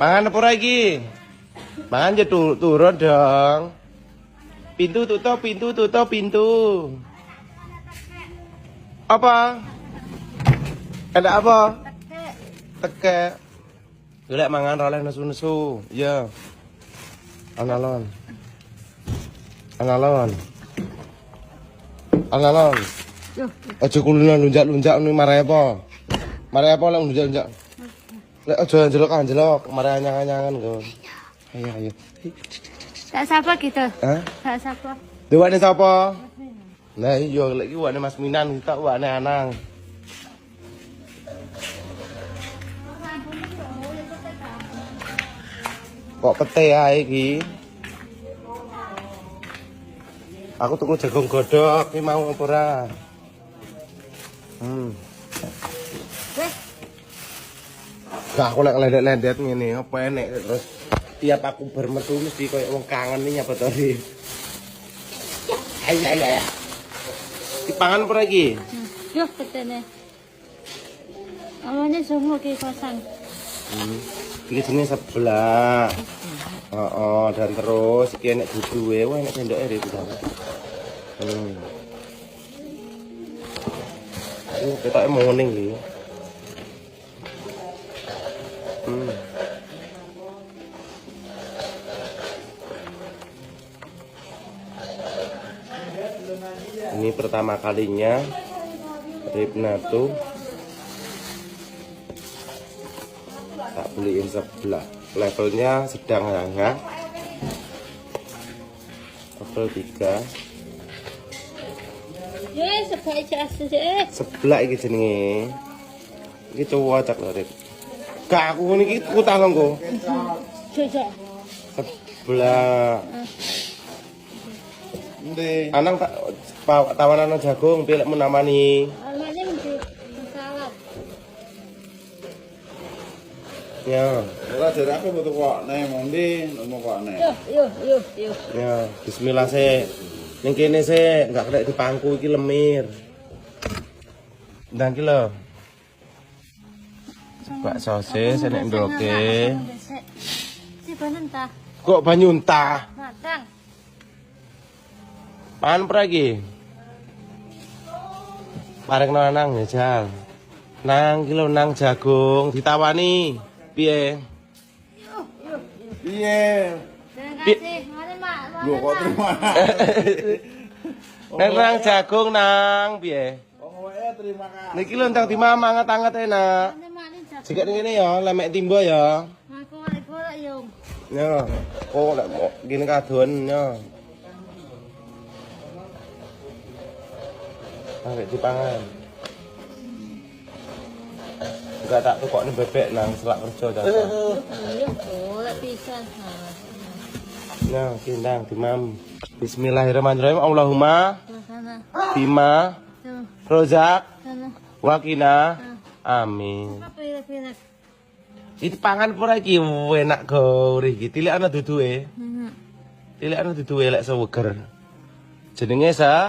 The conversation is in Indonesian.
Mangan apa lagi? Mangan aja turun dong. Pintu tutup, pintu tutup, pintu. Apa? Ada apa? Teke. Golek mangan oleh nesu-nesu. Iya. Analon. Analon. Analon. Aja kulino lunjak-lunjak ni marai apa? Marai apa lek lunjak-lunjak? Lek aja anjelok-anjelok, marai anyang-anyangan kok. Ayo ayo. Tak sapa gitu. Hah? Tak sapa. Dewane sapa? Lah iya lek iki wane Mas Minan tak wane Anang. Kok pete ae iki? Aku tuku jagung godhog, iki mau apa ora? Gak aku lek lendet-lendet ngene, apa enek terus tiap aku bermetu mesti koyo wong kangen nih nyapa to iki. Ayo. Dipangan apa lagi? Yo ketene. Awalnya semua ki kosong. Iki jenenge sebelah. Heeh, dan terus iki enek duduhe, wah enek sendoke iki. Ketoke moning iki. Ini pertama kalinya Ribna tuh tak beliin sebelah, levelnya sedang ya, level 3. Ya sebaik asus Sebelah iki jenenge. Iki cowok cak lho, Rib. Gak aku ngene iki kutah lho. Jajak. Sebelah. Anang tak tawanan jagung pilek menamani. Awalnya mesti salad. Ya. Ora jare aku metu kok nek mondi mau kok nek. Yo. Ya, bismillah sih. Ning kene sih enggak kena dipangku iki lemir. Ndang iki lho. Bak sosis enek ndoke. Si banen ta. Kok banyu entah? Matang. Pan lagi. Bareng nang ya jal. Nang kilo nang jagung ditawani. Piye? Piye? Terima kasih. Mari Mak. Lho kok terima. Nang jagung nang piye? Wong wae terima kasih. Niki lho entang dimamang anget-anget enak. Mari Mak ning jagung. Jika ngene ya, lemek timba ya. Aku arep ora yo. Ya. Oh, lek mau gini kadon ya. Sampai dipangan. Enggak tak tukokne bebek nang selak kerja ta. Yo ora pisan. Nah, kindang dimam. Bismillahirrahmanirrahim. Allahumma Sana. bima Tuh. rozak Sana. wakina. Amin. Apa pilek-pilek? Itu pangan pura iki enak gore iki. Tilikane duduhe. Tilikane duduhe lek seweger. Jenenge sa